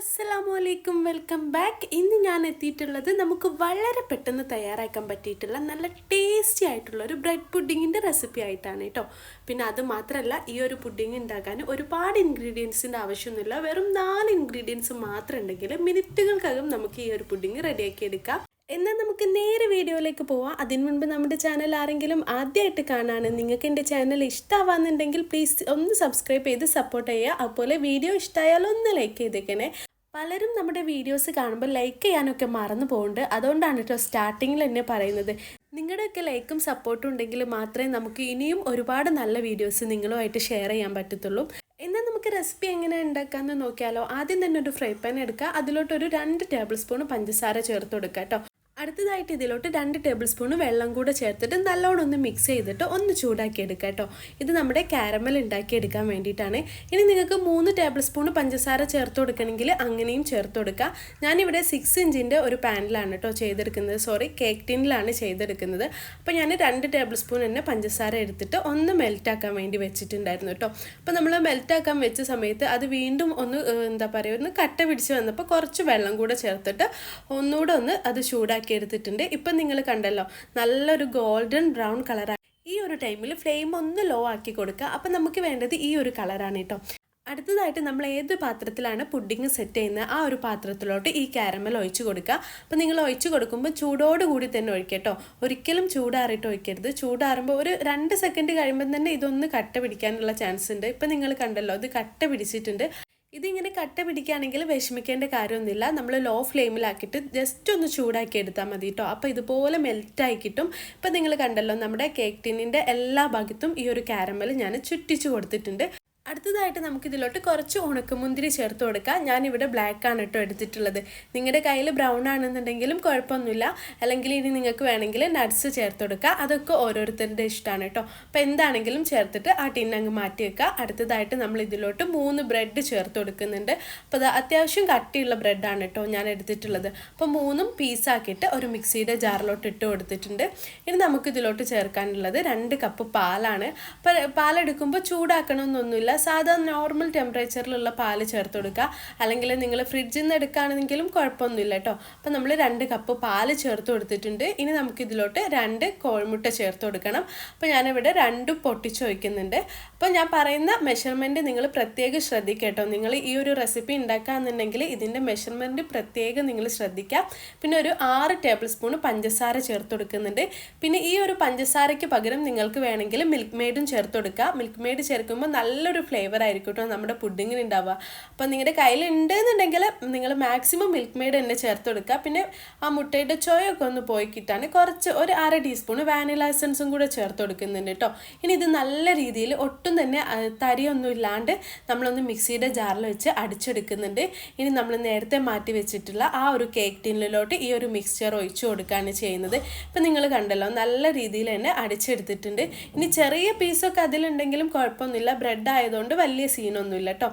അസ്സലാമലൈക്കും, welcome back. ഇന്ന് ഞാൻ എത്തിയിട്ടുള്ളത് നമുക്ക് വളരെ പെട്ടെന്ന് തയ്യാറാക്കാൻ പറ്റിയിട്ടുള്ള നല്ല ടേസ്റ്റി ആയിട്ടുള്ള ഒരു ബ്രെഡ് പുഡിങ്ങിൻ്റെ റെസിപ്പി ആയിട്ടാണ് കേട്ടോ. പിന്നെ അത് മാത്രമല്ല, ഈ ഒരു പുഡിങ് ഉണ്ടാക്കാൻ ഒരുപാട് ഇൻഗ്രീഡിയൻസിൻ്റെ ആവശ്യമൊന്നുമില്ല. വെറും 4 ഇൻഗ്രീഡിയൻസ് മാത്രം ഉണ്ടെങ്കിൽ മിനിറ്റുകൾക്കകം നമുക്ക് ഈ ഒരു പുഡിങ് റെഡിയാക്കി എടുക്കാം. എന്നാൽ നമുക്ക് നേരെ വീഡിയോയിലേക്ക് പോവാം. അതിന് മുൻപ് നമ്മുടെ ചാനൽ ആരെങ്കിലും ആദ്യമായിട്ട് കാണാണ്, നിങ്ങൾക്ക് എൻ്റെ ചാനൽ ഇഷ്ടമാവാന്നുണ്ടെങ്കിൽ പ്ലീസ് ഒന്ന് സബ്സ്ക്രൈബ് ചെയ്ത് സപ്പോർട്ട് ചെയ്യുക. അതുപോലെ വീഡിയോ ഇഷ്ടമായാൽ ഒന്ന് ലൈക്ക് ചെയ്തേക്കണേ. പലരും നമ്മുടെ വീഡിയോസ് കാണുമ്പോൾ ലൈക്ക് ചെയ്യാനൊക്കെ മറന്നു പോകുന്നുണ്ട്. അതുകൊണ്ടാണ് കേട്ടോ സ്റ്റാർട്ടിങ്ങിൽ തന്നെ പറയുന്നത്. നിങ്ങളുടെയൊക്കെ ലൈക്കും സപ്പോർട്ടും ഉണ്ടെങ്കിൽ മാത്രമേ നമുക്ക് ഇനിയും ഒരുപാട് നല്ല വീഡിയോസ് നിങ്ങളുമായിട്ട് ഷെയർ ചെയ്യാൻ പറ്റത്തുള്ളൂ. എന്നാൽ നമുക്ക് റെസിപ്പി എങ്ങനെ ഉണ്ടാക്കാമെന്ന് നോക്കിയാലോ. ആദ്യം തന്നെ ഒരു ഫ്രൈ പാൻ എടുക്കുക. അതിലോട്ടൊരു 2 ടേബിൾ സ്പൂൺ പഞ്ചസാര ചേർത്ത് കൊടുക്കുക കേട്ടോ. അടുത്തതായിട്ട് ഇതിലോട്ട് 2 ടേബിൾ സ്പൂൺ വെള്ളം കൂടെ ചേർത്തിട്ട് നല്ലോണം ഒന്ന് മിക്സ് ചെയ്തിട്ട് ഒന്ന് ചൂടാക്കി എടുക്കുക കേട്ടോ. ഇത് നമ്മുടെ കാരമൽ ഉണ്ടാക്കിയെടുക്കാൻ വേണ്ടിയിട്ടാണ്. ഇനി നിങ്ങൾക്ക് 3 ടേബിൾ സ്പൂൺ പഞ്ചസാര ചേർത്ത് കൊടുക്കണമെങ്കിൽ അങ്ങനെയും ചേർത്ത് കൊടുക്കുക. ഞാനിവിടെ 6 ഇഞ്ചിൻ്റെ ഒരു പാനിലാണ് കേട്ടോ ചെയ്തെടുക്കുന്നത്, കേക്ക് ടിന്നിലാണ് ചെയ്തെടുക്കുന്നത്. അപ്പോൾ ഞാൻ 2 ടേബിൾ സ്പൂൺ തന്നെ പഞ്ചസാര എടുത്തിട്ട് ഒന്ന് മെൽറ്റാക്കാൻ വേണ്ടി വെച്ചിട്ടുണ്ടായിരുന്നു കേട്ടോ. അപ്പോൾ നമ്മൾ മെൽറ്റാക്കാൻ വെച്ച സമയത്ത് അത് വീണ്ടും ഒന്ന് ഒന്ന് കട്ട പിടിച്ച് വന്നപ്പോൾ കുറച്ച് വെള്ളം കൂടെ ചേർത്തിട്ട് ഒന്നുകൂടെ ഒന്ന് അത് ചൂടാക്കി എടുത്തിട്ടുണ്ട്. ഇപ്പം നിങ്ങൾ കണ്ടല്ലോ, നല്ലൊരു ഗോൾഡൻ ബ്രൗൺ കളറാണ്. ഈ ഒരു ടൈമിൽ ഫ്ലെയിം ഒന്ന് ലോ ആക്കി കൊടുക്കുക. അപ്പം നമുക്ക് വേണ്ടത് ഈ ഒരു കളറാണ് കേട്ടോ. അടുത്തതായിട്ട് നമ്മൾ ഏത് പാത്രത്തിലാണ് പുഡിങ് സെറ്റ് ചെയ്യുന്നത് ആ ഒരു പാത്രത്തിലോട്ട് ഈ കാരമൽ ഒഴിച്ച് കൊടുക്കുക. അപ്പോൾ നിങ്ങൾ ഒഴിച്ച് കൊടുക്കുമ്പോൾ ചൂടോടുകൂടി തന്നെ ഒഴിക്കുക കേട്ടോ. ഒരിക്കലും ചൂടാറിയിട്ട് ഒഴിക്കരുത്. ചൂടാറുമ്പോൾ ഒരു 2 സെക്കൻഡ് കഴിയുമ്പോൾ തന്നെ ഇതൊന്ന് കട്ട പിടിക്കാനുള്ള ചാൻസ് ഉണ്ട്. ഇപ്പം നിങ്ങൾ കണ്ടല്ലോ, ഇത് കട്ട പിടിച്ചിട്ടുണ്ട്. ഇതിങ്ങനെ കട്ട പിടിക്കുകയാണെങ്കിൽ വിഷമിക്കേണ്ട കാര്യമൊന്നുമില്ല. നമ്മൾ ലോ ഫ്ലെയിമിലാക്കിയിട്ട് ജസ്റ്റ് ഒന്ന് ചൂടാക്കി എടുത്താൽ മതി കേട്ടോ. അപ്പോൾ ഇതുപോലെ മെൽറ്റായി കിട്ടും. ഇപ്പം നിങ്ങൾ കണ്ടല്ലോ, നമ്മുടെ കേക്ക് ടിന്നിൻ്റെ എല്ലാ ഭാഗത്തും ഈ ഒരു കാരമൽ ഞാൻ ചുറ്റിച്ചു കൊടുത്തിട്ടുണ്ട്. അടുത്തതായിട്ട് നമുക്കിതിലോട്ട് കുറച്ച് ഉണക്കമുന്തിരി ചേർത്ത് കൊടുക്കാം. ഞാനിവിടെ ബ്ലാക്ക് ആണ് കേട്ടോ എടുത്തിട്ടുള്ളത്. നിങ്ങളുടെ കയ്യിൽ ബ്രൗൺ ആണെന്നുണ്ടെങ്കിലും കുഴപ്പമൊന്നുമില്ല. അല്ലെങ്കിൽ ഇനി നിങ്ങൾക്ക് വേണമെങ്കിൽ നട്ട്സ് ചേർത്ത് കൊടുക്കുക. അതൊക്കെ ഓരോരുത്തരുടെ ഇഷ്ടമാണ് കേട്ടോ. അപ്പോൾ എന്താണെങ്കിലും ചേർത്തിട്ട് ആ ടിന്നങ്ങ് മാറ്റി വെക്കുക. അടുത്തതായിട്ട് നമ്മൾ ഇതിലോട്ട് 3 ബ്രെഡ് ചേർത്ത് കൊടുക്കുന്നുണ്ട്. അപ്പോൾ അത് അത്യാവശ്യം കട്ടിയുള്ള ബ്രെഡാണ് കേട്ടോ ഞാൻ എടുത്തിട്ടുള്ളത്. അപ്പോൾ 3ഉം പീസാക്കിയിട്ട് ഒരു മിക്സിയുടെ ജാറിലോട്ട് ഇട്ട് കൊടുത്തിട്ടുണ്ട്. ഇനി നമുക്കിതിലോട്ട് ചേർക്കാനുള്ളത് 2 കപ്പ് പാലാണ്. അപ്പോൾ പാലെടുക്കുമ്പോൾ ചൂടാക്കണമെന്നൊന്നുമില്ല. സാധാ നോർമൽ ടെമ്പറേച്ചറിലുള്ള പാല് ചേർത്ത് കൊടുക്കുക. അല്ലെങ്കിൽ നിങ്ങൾ ഫ്രിഡ്ജിൽ നിന്ന് എടുക്കുകയാണെങ്കിലും കുഴപ്പമൊന്നുമില്ല കേട്ടോ. അപ്പോൾ നമ്മൾ 2 കപ്പ് പാല് ചേർത്ത് കൊടുത്തിട്ടുണ്ട്. ഇനി നമുക്കിതിലോട്ട് 2 കോഴിമുട്ട ചേർത്ത് കൊടുക്കണം. അപ്പോൾ ഞാനിവിടെ 2 പൊട്ടിച്ച് വയ്ക്കുന്നുണ്ട്. അപ്പോൾ ഞാൻ പറയുന്ന മെഷർമെൻറ്റ് നിങ്ങൾ പ്രത്യേകം ശ്രദ്ധിക്കുക കേട്ടോ. നിങ്ങൾ ഈ ഒരു റെസിപ്പി ഉണ്ടാക്കുകയെന്നുണ്ടെങ്കിൽ ഇതിൻ്റെ മെഷർമെൻറ്റ് പ്രത്യേകം നിങ്ങൾ ശ്രദ്ധിക്കുക. പിന്നെ ഒരു 6 ടേബിൾ സ്പൂൺ പഞ്ചസാര ചേർത്ത് കൊടുക്കുന്നുണ്ട്. പിന്നെ ഈ ഒരു പഞ്ചസാരയ്ക്ക് പകരം നിങ്ങൾക്ക് വേണമെങ്കിൽ മിൽക്ക് മെയ്ഡും ചേർത്ത് കൊടുക്കുക. മിൽക്ക് മെയ്ഡ് ചേർക്കുമ്പോൾ നല്ലൊരു ഫ്ലേവർ ആയിരിക്കും കേട്ടോ നമ്മുടെ പുഡിങ്ങിന് ഉണ്ടാവുക. അപ്പോൾ നിങ്ങളുടെ കയ്യിൽ ഉണ്ടെന്നുണ്ടെങ്കിൽ നിങ്ങൾ മാക്സിമം മിൽക്ക് മെയ്ഡ് തന്നെ ചേർത്ത് കൊടുക്കുക. പിന്നെ ആ മുട്ടയുടെ ചോയൊക്കെ ഒന്ന് പോയി കിട്ടാൻ കുറച്ച് ഒരു 1/2 ടീസ്പൂൺ വാനില എസൻസും കൂടെ ചേർത്ത് കൊടുക്കുന്നുണ്ട് കേട്ടോ. ഇനി ഇത് നല്ല രീതിയിൽ ഒട്ടും തന്നെ തരിയൊന്നും ഇല്ലാണ്ട് നമ്മളൊന്ന് മിക്സിയുടെ ജാറിൽ വെച്ച് അടിച്ചെടുക്കുന്നുണ്ട്. ഇനി നമ്മൾ നേരത്തെ മാറ്റി വെച്ചിട്ടുള്ള ആ ഒരു കേക്ക് ടിന്നിലോട്ട് ഈ ഒരു മിക്സ്ചർ ഒഴിച്ചു കൊടുക്കുകയാണ് ചെയ്യുന്നത്. ഇപ്പം നിങ്ങൾ കണ്ടല്ലോ, നല്ല രീതിയിൽ തന്നെ അടിച്ചെടുത്തിട്ടുണ്ട്. ഇനി ചെറിയ പീസൊക്കെ അതിലുണ്ടെങ്കിലും കുഴപ്പമൊന്നുമില്ല. ബ്രെഡ് ആയതുകൊണ്ട് വലിയ സീനൊന്നുമില്ല കേട്ടോ.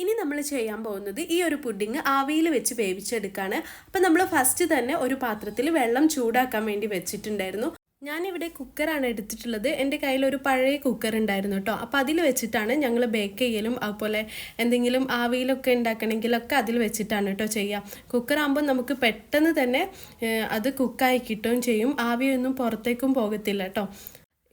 ഇനി നമ്മൾ ചെയ്യാൻ പോകുന്നത് ഈ ഒരു പുഡിങ് ആവിയിൽ വെച്ച് വേവിച്ചെടുക്കുകയാണ്. അപ്പം നമ്മൾ ഫസ്റ്റ് തന്നെ ഒരു പാത്രത്തിൽ വെള്ളം ചൂടാക്കാൻ വേണ്ടി വെച്ചിട്ടുണ്ടായിരുന്നു. ഞാനിവിടെ കുക്കറാണ് എടുത്തിട്ടുള്ളത്. എൻ്റെ കയ്യിലൊരു പഴയ കുക്കർ ഉണ്ടായിരുന്നു കേട്ടോ. അപ്പോൾ അതിൽ വെച്ചിട്ടാണ് ഞങ്ങൾ ബേക്ക് ചെയ്യലും അതുപോലെ എന്തെങ്കിലും ആവിയിലൊക്കെ ഉണ്ടാക്കണമെങ്കിലൊക്കെ അതിൽ വെച്ചിട്ടാണ് കേട്ടോ ചെയ്യുക. കുക്കറാകുമ്പോൾ നമുക്ക് പെട്ടെന്ന് തന്നെ അത് കുക്കായി കിട്ടുകയും ചെയ്യും. ആവിയൊന്നും പുറത്തേക്കും പോകത്തില്ല കേട്ടോ.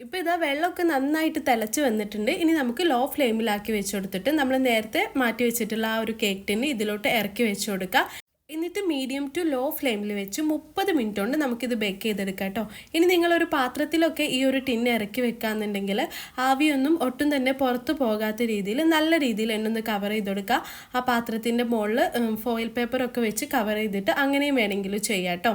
ഇപ്പോൾ ഇതാ വെള്ളമൊക്കെ നന്നായിട്ട് തിളച്ച് വന്നിട്ടുണ്ട്. ഇനി നമുക്ക് ലോ ഫ്ലെയിമിലാക്കി വെച്ച് കൊടുത്തിട്ട് നമ്മൾ നേരത്തെ മാറ്റി വെച്ചിട്ടുള്ള ആ ഒരു കേക്ക് ടിന്ന് ഇതിലോട്ട് ഇറക്കി വെച്ച് കൊടുക്കുക. എന്നിട്ട് മീഡിയം ടു ലോ ഫ്ലെയിമിൽ വെച്ച് 30 മിനിറ്റ് കൊണ്ട് നമുക്കിത് ബേക്ക് ചെയ്തെടുക്കാം കേട്ടോ. ഇനി നിങ്ങളൊരു പാത്രത്തിലൊക്കെ ഈ ഒരു ടിന്ന് ഇറക്കി വെക്കുകയെന്നുണ്ടെങ്കിൽ ആവിയൊന്നും ഒട്ടും തന്നെ പുറത്ത് പോകാത്ത രീതിയിൽ നല്ല രീതിയിൽ എന്നൊന്ന് കവർ ചെയ്ത് കൊടുക്കുക. ആ പാത്രത്തിൻ്റെ മുകളിൽ ഫോയിൽ പേപ്പറൊക്കെ വെച്ച് കവർ ചെയ്തിട്ട് അങ്ങനെയും വേണമെങ്കിലും ചെയ്യാം കേട്ടോ.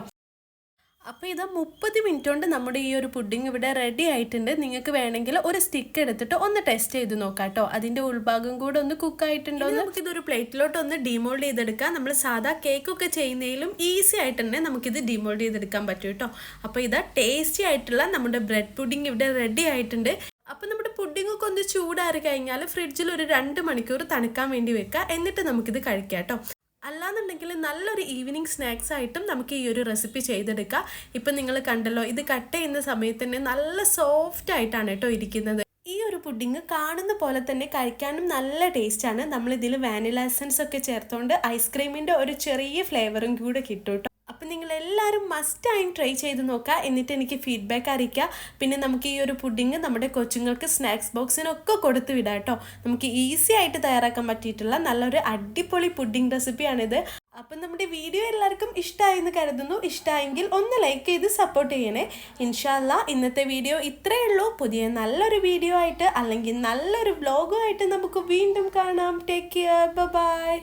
അപ്പോൾ ഇത് 30 മിനിറ്റ് കൊണ്ട് നമ്മുടെ ഈ ഒരു പുഡിങ് ഇവിടെ റെഡി ആയിട്ടുണ്ട്. നിങ്ങൾക്ക് വേണമെങ്കിൽ ഒരു സ്റ്റിക്ക് എടുത്തിട്ട് ഒന്ന് ടെസ്റ്റ് ചെയ്ത് നോക്കാം കേട്ടോ. അതിൻ്റെ ഉൾഭാഗം കൂടെ ഒന്ന് കുക്കായിട്ടുണ്ടോ എന്ന്. നമുക്കിതൊരു പ്ലേറ്റിലോട്ട് ഒന്ന് ഡിമോൾഡ് ചെയ്തെടുക്കാം. നമ്മൾ സാധാ കേക്കൊക്കെ ചെയ്യുന്നതിലും ഈസി ആയിട്ട് തന്നെ നമുക്കിത് ഡിമോൾഡ് ചെയ്തെടുക്കാൻ പറ്റും കേട്ടോ. അപ്പോൾ ഇതാ ടേസ്റ്റി ആയിട്ടുള്ള നമ്മുടെ ബ്രെഡ് പുഡിങ് ഇവിടെ റെഡി ആയിട്ടുണ്ട്. അപ്പോൾ നമ്മുടെ പുഡിങ്ങൊക്കെ ഒന്ന് ചൂടാറി കഴിഞ്ഞാൽ ഫ്രിഡ്ജിൽ ഒരു 2 മണിക്കൂർ തണുക്കാൻ വേണ്ടി വെക്കുക. എന്നിട്ട് നമുക്കിത് കഴിക്കാം കേട്ടോ. അല്ലാന്നുണ്ടെങ്കിൽ നല്ലൊരു ഈവനിങ് സ്നാക്സ് ആയിട്ടും നമുക്ക് ഈ ഒരു റെസിപ്പി ചെയ്തെടുക്കാം. ഇപ്പം നിങ്ങൾ കണ്ടല്ലോ, ഇത് കട്ട് ചെയ്യുന്ന സമയത്ത് തന്നെ നല്ല സോഫ്റ്റ് ആയിട്ടാണ് കേട്ടോ ഇരിക്കുന്നത്. ഈ ഒരു പുഡിങ് കാണുന്ന പോലെ തന്നെ കഴിക്കാനും നല്ല ടേസ്റ്റാണ്. നമ്മളിതിൽ വാനില എസൻസ് ഒക്കെ ചേർത്തുകൊണ്ട് ഐസ്ക്രീമിൻ്റെ ഒരു ചെറിയ ഫ്ലേവറും കൂടെ കിട്ടും കേട്ടോ. അപ്പം നിങ്ങളെല്ലാവരും മസ്റ്റായും ട്രൈ ചെയ്ത് നോക്കുക, എന്നിട്ട് എനിക്ക് ഫീഡ്ബാക്ക് അറിയിക്കുക. പിന്നെ നമുക്ക് ഈ ഒരു പുഡിങ് നമ്മുടെ കൊച്ചുങ്ങൾക്ക് സ്നാക്സ് ബോക്സിനൊക്കെ കൊടുത്തു വിടാം കേട്ടോ. നമുക്ക് ഈസി ആയിട്ട് തയ്യാറാക്കാൻ പറ്റിയിട്ടുള്ള നല്ലൊരു അടിപൊളി പുഡിങ് റെസിപ്പിയാണിത്. അപ്പം നമ്മുടെ വീഡിയോ എല്ലാവർക്കും ഇഷ്ടമായെന്ന് കരുതുന്നു. ഇഷ്ടമായെങ്കിൽ ഒന്ന് ലൈക്ക് ചെയ്ത് സപ്പോർട്ട് ചെയ്യണേ. ഇൻഷാ അല്ലാ ഇന്നത്തെ വീഡിയോ ഇത്രയേ ഉള്ളൂ. പുതിയ നല്ലൊരു വീഡിയോ ആയിട്ട് അല്ലെങ്കിൽ നല്ലൊരു വ്ലോഗുമായിട്ട് നമുക്ക് വീണ്ടും കാണാം. Take care, by.